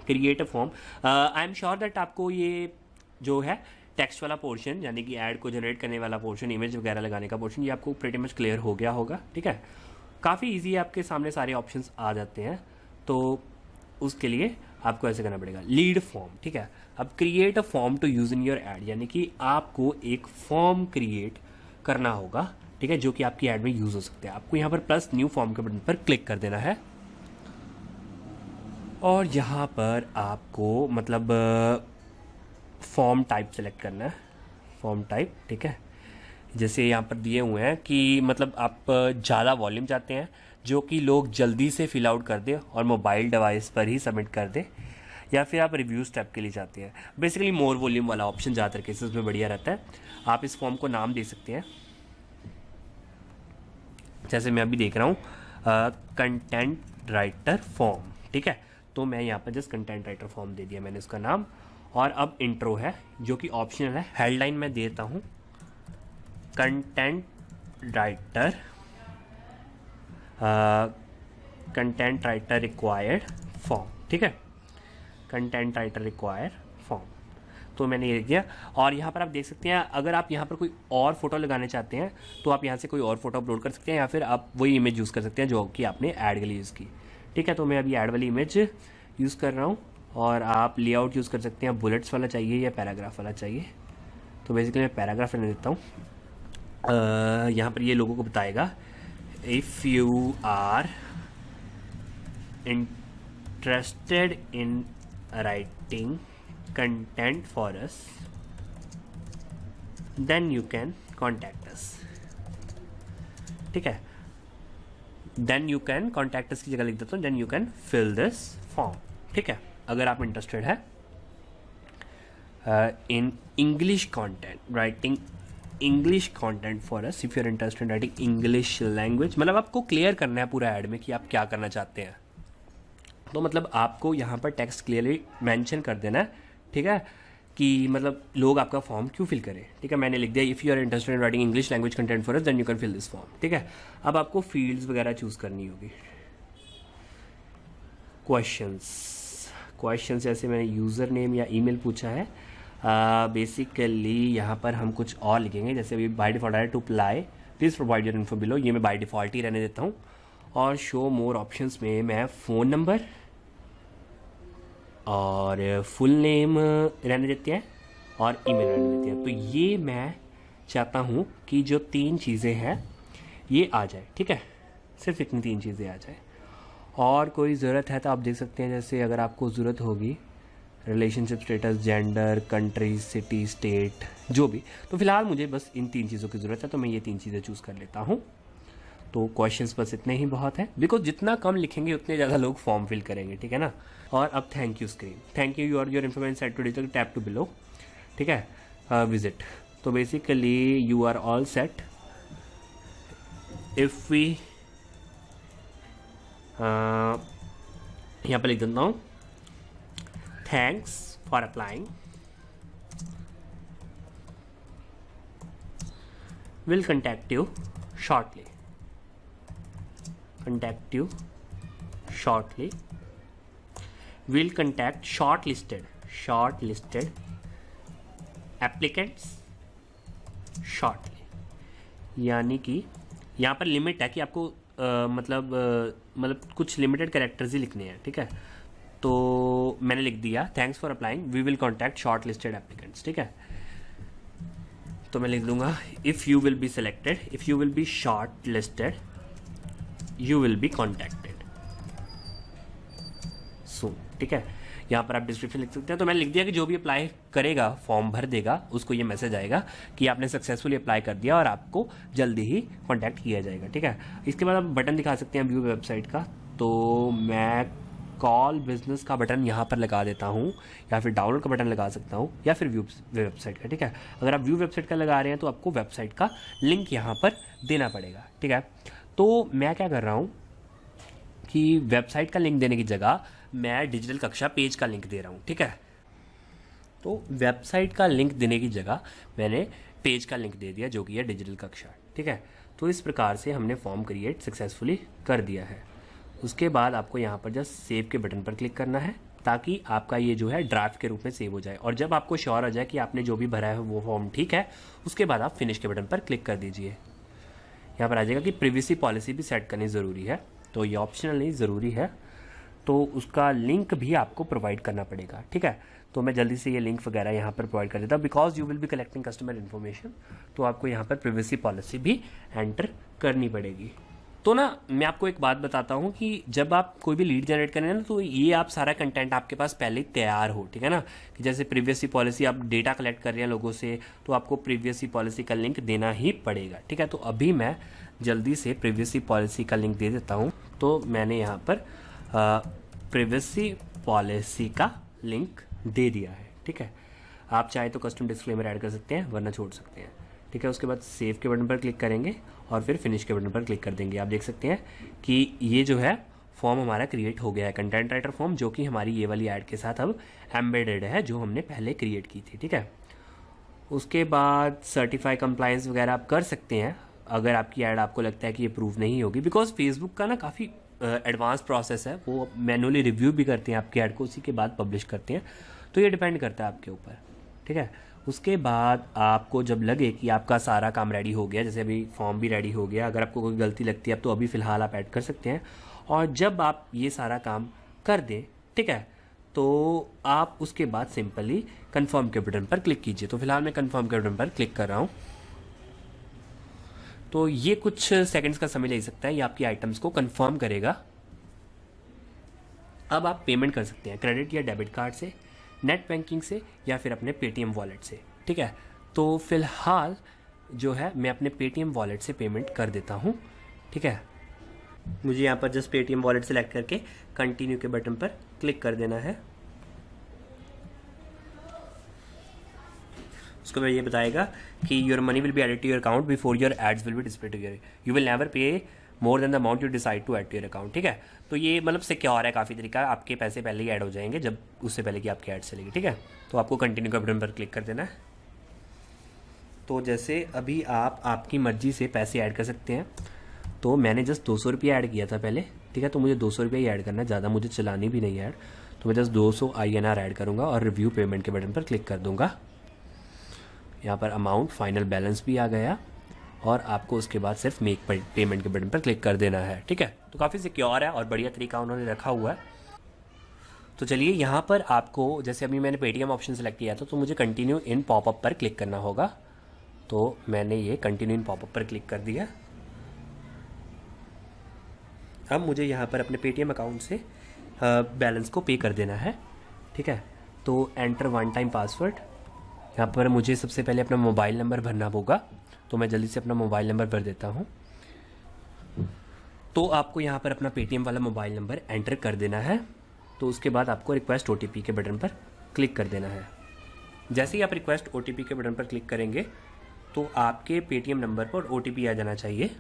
create a form. I am sure that आपको ये जो है टेक्स्ट वाला पोर्शन, यानी कि ऐड को जनरेट करने वाला पोर्शन, इमेज वगैरह लगाने का पोर्शन, ये आपको प्रीटी मच क्लियर हो गया होगा। ठीक है, काफ़ी इजी है, आपके सामने सारे ऑप्शंस आ जाते हैं। तो उसके लिए आपको ऐसे करना पड़ेगा, लीड फॉर्म। ठीक है, अब create a form to use in your ad, यानी कि आपको एक फॉर्म क्रिएट करना होगा। ठीक है, जो कि आपकी ऐड में यूज हो सकते हैं। आपको यहाँ पर प्लस न्यू फॉर्म के बटन पर क्लिक कर देना है और यहाँ पर आपको मतलब फॉर्म टाइप सेलेक्ट करना है, फॉर्म टाइप। ठीक है, जैसे यहाँ पर दिए हुए हैं कि मतलब आप ज़्यादा वॉल्यूम चाहते हैं जो कि लोग जल्दी से फिल आउट कर दें और मोबाइल डिवाइस पर ही सबमिट कर दें, या फिर आप रिव्यू स्टेप के लिए चाहते हैं। बेसिकली मोर वॉल्यूम वाला ऑप्शन ज़्यादातर केसेस में बढ़िया रहता है। आप इस फॉर्म को नाम दे सकते हैं, जैसे मैं अभी देख रहा हूँ कंटेंट राइटर फॉर्म। ठीक है, तो मैं यहाँ पर जस्ट कंटेंट राइटर फॉर्म दे दिया मैंने उसका नाम। और अब इंट्रो है जो कि ऑप्शनल है। हेडलाइन मैं देता हूँ कंटेंट राइटर रिक्वायर्ड फॉर्म। ठीक है, कंटेंट राइटर रिक्वायर फॉर्म, तो मैंने ये लिख दिया। और यहाँ पर आप देख सकते हैं, अगर आप यहाँ पर कोई और फोटो लगाने चाहते हैं तो आप यहाँ से कोई और फोटो अपलोड कर सकते हैं, या फिर आप वही इमेज यूज़ कर सकते हैं जो कि आपने ऐड के लिए यूज़ की। ठीक है, तो मैं अभी ऐड वाली इमेज यूज़ कर रहा हूँ। और आप लेआउट यूज़ कर सकते हैं, बुलेट्स वाला चाहिए या पैराग्राफ वाला चाहिए। तो बेसिकली मैं पैराग्राफ रहने देता हूँ। यहाँ पर ये लोगों को बताएगा, if you are interested in writing content for us then you can contact us. ठीक है, then you can contact us की जगह लिख देता हूँ then you can fill this form. ठीक है, अगर आप इंटरेस्टेड है in English content, writing English content for us, if you are interested in writing English language, मतलब आपको क्लियर करना है पूरा ऐड में कि आप क्या करना चाहते हैं। तो मतलब आपको यहाँ पर टेक्स्ट क्लियरली मेंशन कर देना है। ठीक है, कि मतलब लोग आपका फॉर्म क्यों फिल करें। ठीक है, मैंने लिख दिया if you are interested in writing English language content for us then you can fill this form. ठीक है, अब आपको फील्ड्स वगैरह चूज़ करनी होगी। क्वेश्चंस जैसे मैंने यूज़र नेम या ईमेल पूछा है, बेसिकली यहाँ पर हम कुछ और लिखेंगे, जैसे अभी बाय डिफॉल्ट है to apply please provide your info below, ये मैं बाय डिफॉल्ट ही रहने देता हूँ। और शो मोर ऑप्शंस में मैं फ़ोन नंबर और फुल नेम रहने देते हैं और ईमेल रहने देते हैं। तो ये मैं चाहता हूँ कि जो 3 चीज़ें हैं ये आ जाए। ठीक है, सिर्फ इतनी 3 चीज़ें आ जाए। और कोई ज़रूरत है तो आप देख सकते हैं, जैसे अगर आपको ज़रूरत होगी relationship status, gender, country, city, state, जो भी। तो फिलहाल मुझे बस इन 3 चीज़ों की ज़रूरत है, तो मैं ये 3 चीज़ें चूज़ कर लेता हूँ। तो क्वेश्चंस बस इतने ही बहुत हैं, बिकॉज जितना कम लिखेंगे उतने ज़्यादा लोग फॉर्म फिल करेंगे। ठीक है ना। और अब thank you screen, thank you your information set to digital tap to below. ठीक है, विजिट। तो basically you are all set. If we यहाँ पर लिख देता हूँ thanks for applying, will contact you shortly, contact you shortly, will contact shortlisted applicants shortly। यानी कि यहाँ पर लिमिट है कि आपको मतलब कुछ लिमिटेड कैरेक्टर्स ही लिखने हैं, ठीक है। तो मैंने लिख दिया thanks for applying, we will contact short listed applicants, ठीक है। तो मैं लिख दूंगा if you will be selected, if you will be short listed, you will be contacted soon, ठीक है। यहाँ पर आप डिस्क्रिप्शन लिख सकते हैं। तो मैंने लिख दिया कि जो भी अप्लाई करेगा, फॉर्म भर देगा, उसको ये मैसेज आएगा कि आपने सक्सेसफुली अप्लाई कर दिया और आपको जल्दी ही कॉन्टैक्ट किया जाएगा, ठीक है। इसके बाद आप बटन दिखा सकते हैं व्यू वेबसाइट का। तो मैं कॉल बिजनेस का बटन यहाँ पर लगा देता हूँ, या फिर डाउनलोड का बटन लगा सकता हूँ, या फिर व्यू वेबसाइट का, ठीक है। अगर आप व्यू वेबसाइट का लगा रहे हैं तो आपको वेबसाइट का लिंक यहाँ पर देना पड़ेगा, ठीक है। तो मैं क्या कर रहा हूँ कि वेबसाइट का लिंक देने की जगह मैं डिजिटल कक्षा पेज का लिंक दे रहा हूँ, ठीक है। तो वेबसाइट का लिंक देने की जगह मैंने पेज का लिंक दे दिया, जो कि है डिजिटल कक्षा, ठीक है। तो इस प्रकार से हमने फॉर्म क्रिएट सक्सेसफुली कर दिया है। उसके बाद आपको यहाँ पर जस्ट सेव के बटन पर क्लिक करना है, ताकि आपका ये जो है ड्राफ्ट के रूप में सेव हो जाए। और जब आपको श्योर हो जाए कि आपने जो भी भरा है वो फॉर्म ठीक है, उसके बाद आप फिनिश के बटन पर क्लिक कर दीजिए। यहाँ पर आ जाएगा कि प्रिवेसी पॉलिसी भी सेट करनी ज़रूरी है, तो ये ऑप्शनल नहीं, ज़रूरी है। तो उसका लिंक भी आपको प्रोवाइड करना पड़ेगा, ठीक है। तो मैं जल्दी से ये लिंक वगैरह यहाँ पर प्रोवाइड कर देता हूँ। Because you will B collecting customer information, तो आपको यहाँ पर प्रिवेसी पॉलिसी भी एंटर करनी पड़ेगी। तो ना मैं आपको एक बात बताता हूँ कि जब आप कोई भी लीड जनरेट करें ना, तो ये आप सारा कंटेंट आपके पास पहले ही तैयार हो, ठीक है ना। कि जैसे प्रीवियसली पॉलिसी, आप डेटा कलेक्ट कर रहे हैं लोगों से, तो आपको प्रीवियसली पॉलिसी का लिंक देना ही पड़ेगा, ठीक है। तो अभी मैं जल्दी से प्रीवियसली पॉलिसी का लिंक दे देता हूँ। तो मैंने यहाँ पर प्रीवियसली पॉलिसी का लिंक दे दिया है, ठीक है। आप चाहे तो कस्टम डिस्क्लेमर ऐड कर सकते हैं, वरना छोड़ सकते हैं, ठीक है। उसके बाद सेव के बटन पर क्लिक करेंगे और फिर फिनिश के बटन पर क्लिक कर देंगे। आप देख सकते हैं कि ये जो है फॉर्म हमारा क्रिएट हो गया है, कंटेंट राइटर फॉर्म, जो कि हमारी ये वाली ऐड के साथ अब एम्बेडेड है, जो हमने पहले क्रिएट की थी, ठीक है। उसके बाद सर्टिफाई कंप्लायंस वगैरह आप कर सकते हैं, अगर आपकी ऐड आपको लगता है कि ये प्रूव नहीं होगी। बिकॉज फेसबुक का ना काफ़ी एडवांस प्रोसेस है, वो मैनुअली रिव्यू भी करते हैं आपकी ऐड को, उसी के बाद पब्लिश करते हैं। तो ये डिपेंड करता है आपके ऊपर, ठीक है। उसके बाद आपको जब लगे कि आपका सारा काम रेडी हो गया, जैसे अभी फॉर्म भी रेडी हो गया, अगर आपको कोई गलती लगती है अब तो अभी फ़िलहाल आप ऐड कर सकते हैं। और जब आप ये सारा काम कर दें, ठीक है, तो आप उसके बाद सिंपली कन्फर्म के बटन पर क्लिक कीजिए। तो फिलहाल मैं कन्फर्म के बटन पर क्लिक कर रहा हूँ। तो ये कुछ सेकंड्स का समय ले सकता है, ये आपकी आइटम्स को कंफर्म करेगा। अब आप पेमेंट कर सकते हैं क्रेडिट या डेबिट कार्ड से, नेट बैंकिंग से, या फिर अपने पेटीएम वॉलेट से, ठीक है। तो फिलहाल जो है मैं अपने पेटीएम वॉलेट से पेमेंट कर देता हूँ, ठीक है। मुझे यहाँ पर जस्ट पेटीएम वॉलेट सेलेक्ट करके कंटिन्यू के बटन पर क्लिक कर देना है। उसको मैं ये बताएगा कि your money will be added to your account before your ads will be display to your, you will never pay more than the amount you decide to add to your account, ठीक है। तो ये मतलब secure है काफ़ी तरीका, आपके पैसे पहले ही ऐड हो जाएंगे जब उससे पहले कि आपकी ऐड चलेगी, ठीक है। तो आपको कंटिन्यू का बटन पर क्लिक कर देना है। तो जैसे अभी आप आपकी मर्जी से पैसे ऐड कर सकते हैं। तो मैंने जस्ट 200 रुपये ऐड किया था पहले, ठीक है। तो मुझे 200 रुपये ही ऐड करना है, ज़्यादा मुझे चलानी भी नहीं ऐड। तो मैं जस्ट 200 INR ऐड करूँगा और रिव्यू पेमेंट के बटन पर क्लिक कर दूँगा। यहाँ पर अमाउंट फाइनल बैलेंस भी आ गया और आपको उसके बाद सिर्फ मेक पेमेंट के बटन पर क्लिक कर देना है, ठीक है। तो काफ़ी सिक्योर है और बढ़िया तरीका उन्होंने रखा हुआ है। तो चलिए यहाँ पर आपको, जैसे अभी मैंने पेटीएम ऑप्शन सेलेक्ट किया था, तो मुझे कंटिन्यू इन पॉपअप पर क्लिक करना होगा। तो मैंने ये कंटिन्यू इन पॉपअप पर क्लिक कर दिया। अब मुझे यहाँ पर अपने पेटीएम अकाउंट से बैलेंस को पे कर देना है, ठीक है। तो एंटर वन टाइम पासवर्ड, यहाँ पर मुझे सबसे पहले अपना मोबाइल नंबर भरना होगा। तो मैं जल्दी से अपना मोबाइल नंबर भर देता हूँ। तो आपको यहाँ पर अपना पेटीएम वाला मोबाइल नंबर एंटर कर देना है। तो उसके बाद आपको रिक्वेस्ट OTP के बटन पर क्लिक कर देना है। जैसे ही आप रिक्वेस्ट OTP के बटन पर क्लिक करेंगे तो आपके पेटीएम नंबर पर OTP आ जाना चाहिए।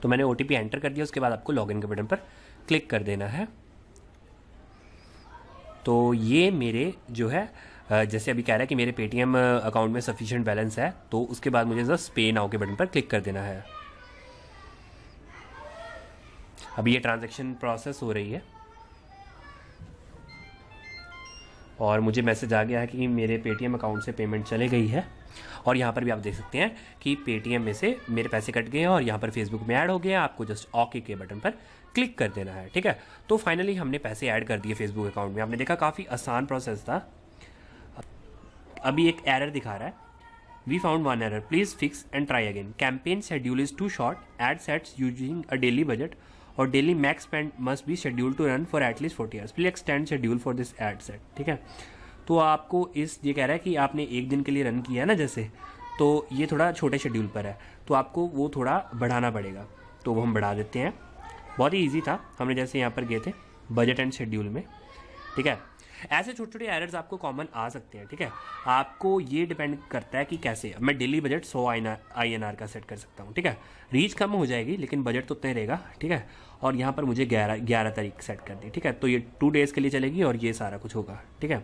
तो मैंने OTP एंटर कर दिया। उसके बाद आपको लॉगिन के बटन पर क्लिक कर देना है। तो ये मेरे जो है जैसे अभी कह रहा है कि मेरे पेटीएम अकाउंट में सफिशिएंट बैलेंस है, तो उसके बाद मुझे जस्ट पे नाउ के बटन पर क्लिक कर देना है। अभी ये ट्रांजैक्शन प्रोसेस हो रही है और मुझे मैसेज आ गया है कि मेरे पेटीएम अकाउंट से पेमेंट चले गई है। और यहाँ पर भी आप देख सकते हैं कि पेटीएम में से मेरे पैसे कट गए हैं और यहाँ पर फेसबुक में ऐड हो गए हैं। आपको जस्ट ओके के बटन पर क्लिक कर देना है, ठीक है। तो फाइनली हमने पैसे ऐड कर दिए फेसबुक अकाउंट में। आपने देखा काफ़ी आसान प्रोसेस था। अभी एक एरर दिखा रहा है, we found one error, please fix and try again, campaign schedule is too short, ad sets using a daily budget और daily max spend must be schedule to run for at least 40 hours, please extend schedule for this ad set, ठीक है। तो आपको ये कह रहा है कि आपने एक दिन के लिए रन किया ना जैसे, तो ये थोड़ा छोटे शेड्यूल पर है, तो आपको वो थोड़ा बढ़ाना पड़ेगा। तो वो हम बढ़ा देते हैं। बहुत ही ईजी था। हमने जैसे यहाँ पर गए थे बजट एंड शेड्यूल में, ठीक है। ऐसे छोटे छोटे एरर्स आपको कॉमन आ सकते हैं, ठीक है। आपको ये डिपेंड करता है कि कैसे। मैं डेली बजट 100 INR का सेट कर सकता हूँ, ठीक है। रीच कम हो जाएगी लेकिन बजट तो उतना ही रहेगा, ठीक है। और यहाँ पर मुझे 11 तारीख सेट कर दी, ठीक है। तो ये 2 डेज़ के लिए चलेगी और ये सारा कुछ होगा, ठीक है।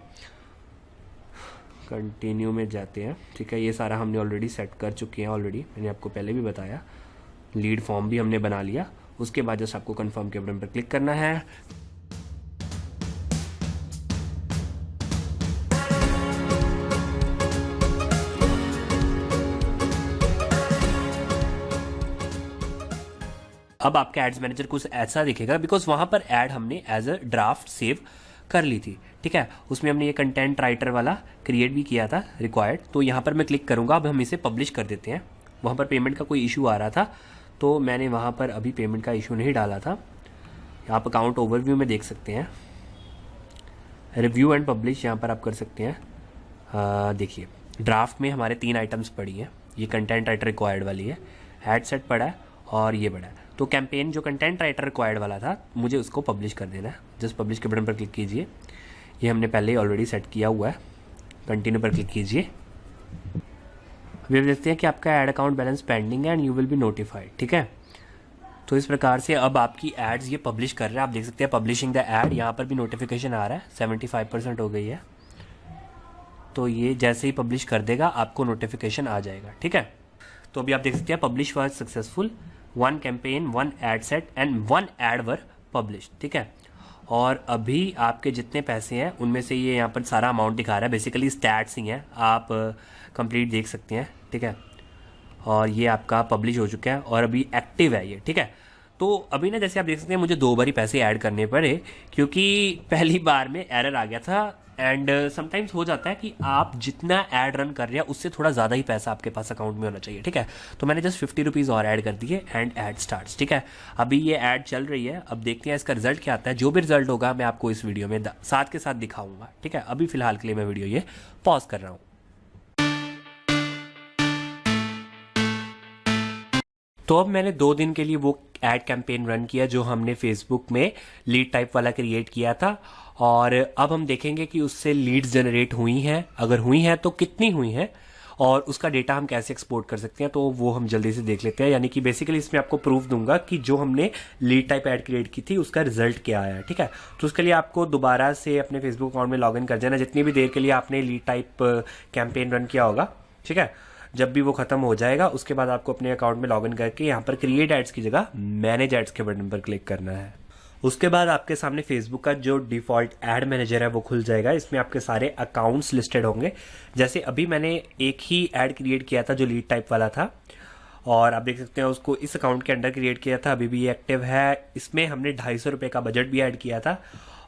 कंटिन्यू में जाते हैं, ठीक है। ये सारा हमने ऑलरेडी सेट कर चुके हैं, ऑलरेडी मैंने आपको पहले भी बताया। लीड फॉर्म भी हमने बना लिया। उसके बाद जस्ट आपको कन्फर्म के बटन पर क्लिक करना है। अब आपका एड्स मैनेजर कुछ ऐसा दिखेगा, बिकॉज वहां पर ऐड हमने एज अ ड्राफ्ट सेव कर ली थी, ठीक है। उसमें हमने ये कंटेंट राइटर वाला क्रिएट भी किया था रिक्वायर्ड। तो यहाँ पर मैं क्लिक करूँगा। अब हम इसे पब्लिश कर देते हैं। वहाँ पर पेमेंट का कोई इशू आ रहा था, तो मैंने वहाँ पर अभी पेमेंट का इशू नहीं डाला था। आप अकाउंट ओवरव्यू में देख सकते हैं, रिव्यू एंड पब्लिश यहाँ पर आप कर सकते हैं। देखिए ड्राफ्ट में हमारे 3 आइटम्स पड़ी हैं। ये कंटेंट राइटर रिक्वायर्ड वाली है, एड सेट पड़ा है और ये बड़ा है। तो कैंपेन जो कंटेंट राइटर रिक्वायर्ड वाला था, मुझे उसको पब्लिश कर देना है। जस्ट पब्लिश के बटन पर क्लिक कीजिए। ये हमने पहले ही ऑलरेडी सेट किया हुआ है। कंटिन्यू पर क्लिक कीजिए। अभी देखते हैं कि आपका ऐड अकाउंट बैलेंस पेंडिंग है and you will be notified, ठीक है। तो इस प्रकार से अब आपकी एड्स ये पब्लिश कर रहे हैं। आप देख सकते हैं पब्लिशिंग द ऐड, यहाँ पर भी नोटिफिकेशन आ रहा है। 75% हो गई है। तो ये जैसे ही पब्लिश कर देगा आपको नोटिफिकेशन आ जाएगा, ठीक है। तो अभी आप देख सकते हैं publish was successful, 1 campaign 1 ad set and 1 ad were publish, ठीक है। और अभी आपके जितने पैसे हैं उनमें से ये यहाँ पर सारा अमाउंट दिखा रहा है। बेसिकली स्टैट्स ही हैं, आप कंप्लीट देख सकते हैं, ठीक है। और ये आपका पब्लिश हो चुका है और अभी एक्टिव है ये, ठीक है। तो अभी ना जैसे आप देख सकते हैं मुझे 2 बार ही पैसे ऐड करने पड़े, क्योंकि पहली बार में एरर आ गया था। एंड समटाइम्स हो जाता है कि आप जितना ऐड रन कर रहे हैं उससे थोड़ा ज़्यादा ही पैसा आपके पास अकाउंट में होना चाहिए, ठीक है। तो मैंने जस्ट 50 रुपीज़ और ऐड कर दिए एंड ऐड स्टार्ट्स, ठीक है। अभी ये ऐड चल रही है। अब देखते हैं इसका रिजल्ट क्या आता है। जो भी रिजल्ट होगा मैं आपको इस वीडियो में साथ के साथ दिखाऊंगा, ठीक है। अभी फिलहाल के लिए मैं वीडियो ये पॉज कर रहा हूँ। तो अब मैंने 2 दिन के लिए वो एड कैंपेन रन किया जो हमने फेसबुक में लीड टाइप वाला क्रिएट किया था। और अब हम देखेंगे कि उससे लीड्स जनरेट हुई हैं, अगर हुई हैं तो कितनी हुई हैं और उसका डेटा हम कैसे एक्सपोर्ट कर सकते हैं। तो वो हम जल्दी से देख लेते हैं। यानी कि बेसिकली इसमें आपको प्रूफ दूंगा कि जो हमने लीड टाइप ऐड क्रिएट की थी उसका रिजल्ट क्या आया है, ठीक है। तो उसके लिए आपको दोबारा से अपने फेसबुक अकाउंट में लॉग इन कर जाना, जितनी भी देर के लिए आपने लीड टाइप कैंपेन रन किया होगा, ठीक है। जब भी वो खत्म हो जाएगा उसके बाद आपको अपने अकाउंट में लॉगिन करके यहाँ पर क्रिएट एड्स की जगह मैनेज एड्स के बटन पर क्लिक करना है। उसके बाद आपके सामने फेसबुक का जो डिफॉल्ट एड मैनेजर है वो खुल जाएगा। इसमें आपके सारे अकाउंट्स लिस्टेड होंगे। जैसे अभी मैंने एक ही एड क्रिएट किया था जो लीड टाइप वाला था, और आप देख सकते हैं उसको इस अकाउंट के अंडर क्रिएट किया था। अभी भी ये एक्टिव है। इसमें हमने 250 रुपये का बजट भी ऐड किया था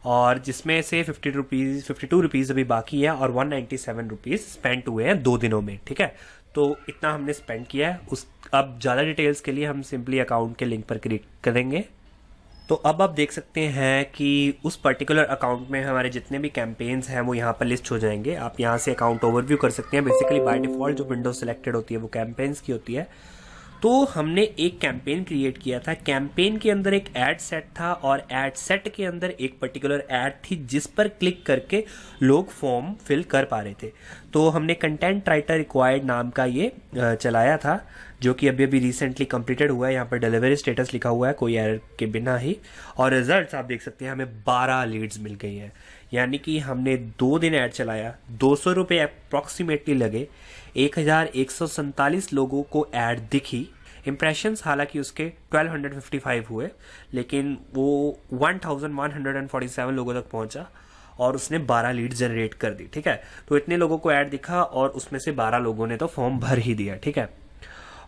और जिसमें से 52 रुपीज़ अभी बाकी है और 197 रुपीज़ स्पेंड हुए हैं 2 दिनों में, ठीक है। तो इतना हमने स्पेंड किया है। अब ज़्यादा डिटेल्स के लिए हम सिंपली अकाउंट के लिंक पर क्लिक करेंगे। तो अब आप देख सकते हैं कि उस पर्टिकुलर अकाउंट में हमारे जितने भी कैंपेन्स हैं वो यहाँ पर लिस्ट हो जाएंगे। आप यहाँ से अकाउंट ओवरव्यू कर सकते हैं। बेसिकली बाय डिफॉल्ट जो विंडो सेलेक्टेड होती है वो कैंपेन्स की होती है। तो हमने एक कैंपेन क्रिएट किया था। कैंपेन के अंदर एक एड सेट था और एड सेट के अंदर एक पर्टिकुलर एड थी जिस पर क्लिक करके लोग फॉर्म फिल कर पा रहे थे। तो हमने कंटेंट राइटर रिक्वायर्ड नाम का ये चलाया था, जो कि अभी अभी रिसेंटली कंप्लीटेड हुआ है। यहाँ पर डिलीवरी स्टेटस लिखा हुआ है कोई एरर के बिना ही। और रिजल्ट्स आप देख सकते हैं, हमें 12 लीड्स मिल गई हैं। यानी कि हमने 2 दिन ऐड चलाया, 200 रुपये अप्रॉक्सीमेटली लगे, 1147 लोगों को ऐड दिखी। इम्प्रेशंस हालांकि उसके 1255 हुए, लेकिन वो 1147 लोगों तक पहुंचा और उसने 12 लीड जनरेट कर दी। ठीक है, तो इतने लोगों को ऐड दिखा और उसमें से 12 लोगों ने तो फॉर्म भर ही दिया। ठीक है,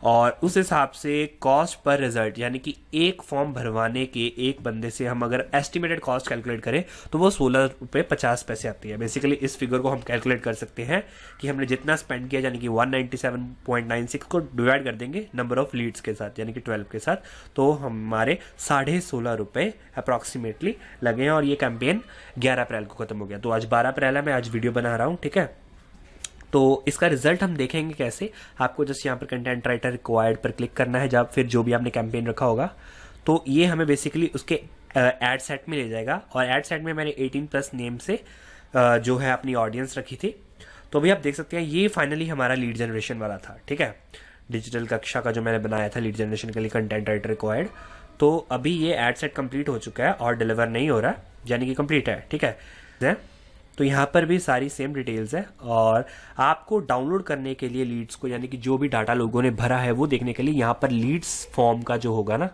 और उस हिसाब से कॉस्ट पर रिजल्ट यानी कि एक फॉर्म भरवाने के एक बंदे से हम अगर एस्टिमेटेड कॉस्ट कैलकुलेट करें तो वो 16 रुपये 50 पैसे आती है। बेसिकली इस फिगर को हम कैलकुलेट कर सकते हैं कि हमने जितना स्पेंड किया यानी कि 197.96 को डिवाइड कर देंगे नंबर ऑफ लीड्स के साथ यानी कि 12 के साथ, तो हमारे 16.5 रुपये अप्रॉक्सीमेटली लगे हैं और ये कैंपेन 11 अप्रैल को खत्म हो गया। तो आज 12 अप्रैल है, मैं आज वीडियो बना रहा हूँ। ठीक है, तो इसका रिजल्ट हम देखेंगे कैसे। आपको जस्ट यहाँ पर कंटेंट राइटर रिक्वायर्ड पर क्लिक करना है, जब फिर जो भी आपने कैंपेन रखा होगा तो ये हमें बेसिकली उसके एड सेट में ले जाएगा। और एड सेट में मैंने 18+ नेम से जो है अपनी ऑडियंस रखी थी। तो अभी आप देख सकते हैं ये फाइनली हमारा लीड जनरेशन वाला था। ठीक है, डिजिटल कक्षा का जो मैंने बनाया था लीड जनरेशन के लिए कंटेंट राइटर रिक्वायर्ड, तो अभी ये एड सेट कंप्लीट हो चुका है और डिलीवर नहीं हो रहा यानी कि कंप्लीट है। ठीक है, तो यहाँ पर भी सारी सेम डिटेल्स है और आपको डाउनलोड करने के लिए लीड्स को यानी कि जो भी डाटा लोगों ने भरा है वो देखने के लिए यहाँ पर लीड्स फॉर्म का जो होगा ना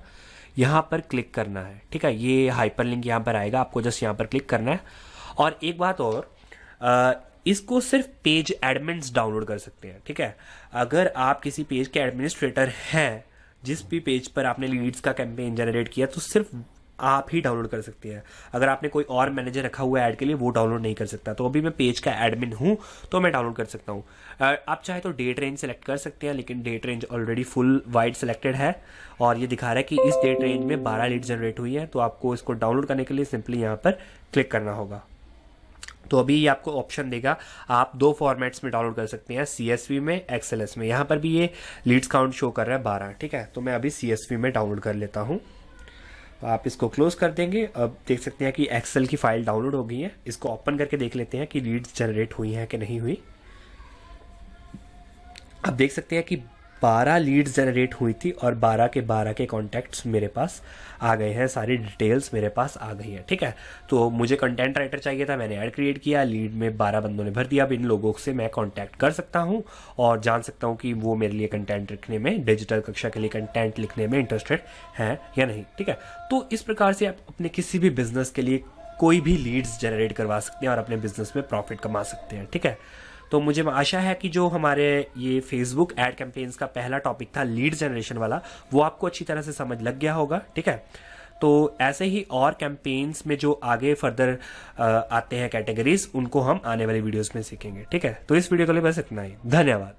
यहाँ पर क्लिक करना है। ठीक है, ये हाइपरलिंक यहाँ पर आएगा, आपको जस्ट यहाँ पर क्लिक करना है। और एक बात और, इसको सिर्फ पेज एडमिन्स डाउनलोड कर सकते हैं। ठीक है, अगर आप किसी पेज के एडमिनिस्ट्रेटर हैं, जिस भी पेज पर आपने लीड्स का कैंपेन जनरेट किया, तो सिर्फ आप ही डाउनलोड कर सकते हैं। अगर आपने कोई और मैनेजर रखा हुआ है ऐड के लिए, वो डाउनलोड नहीं कर सकता। तो अभी मैं पेज का एडमिन हूं तो मैं डाउनलोड कर सकता हूं। आप चाहे तो डेट रेंज सेलेक्ट कर सकते हैं, लेकिन date range already full wide selected है और ये दिखा रहा है कि इस डेट रेंज में 12 लीड जनरेट हुई है। तो आपको इसको डाउनलोड करने के लिए सिंपली यहाँ पर क्लिक करना होगा। तो अभी ये आपको ऑप्शन देगा, आप 2 फॉर्मेट्स में डाउनलोड कर सकते हैं, CSV में, XLS में। यहाँ पर भी ये लीड्स काउंट शो कर रहा है 12। ठीक है, तो मैं अभी CSV में डाउनलोड कर लेता हूँ। आप इसको क्लोज कर देंगे। अब देख सकते हैं कि एक्सेल की फाइल डाउनलोड हो गई है। इसको ओपन करके देख लेते हैं कि लीड्स जनरेट हुई हैं कि नहीं हुई। अब देख सकते हैं कि 12 लीड्स जनरेट हुई थी और 12 के कॉन्टैक्ट्स मेरे पास आ गए हैं, सारी डिटेल्स मेरे पास आ गई हैं। ठीक है, तो मुझे कंटेंट राइटर चाहिए था, मैंने ऐड क्रिएट किया, लीड में 12 बंदों ने भर दिया। अब इन लोगों से मैं कांटेक्ट कर सकता हूं और जान सकता हूं कि वो मेरे लिए कंटेंट लिखने में, डिजिटल कक्षा के लिए कंटेंट लिखने में इंटरेस्टेड हैं या नहीं। ठीक है, तो इस प्रकार से आप अपने किसी भी बिजनेस के लिए कोई भी लीड्स जनरेट करवा सकते हैं और अपने बिजनेस में प्रॉफिट कमा सकते हैं। ठीक है, तो मुझे आशा है कि जो हमारे ये फेसबुक एड कैंपेन्स का पहला टॉपिक था लीड जनरेशन वाला, वो आपको अच्छी तरह से समझ लग गया होगा। ठीक है, तो ऐसे ही और कैंपेन्स में जो आगे फर्दर आते हैं कैटेगरीज, उनको हम आने वाली वीडियोस में सीखेंगे। ठीक है, तो इस वीडियो के लिए बस इतना ही। धन्यवाद।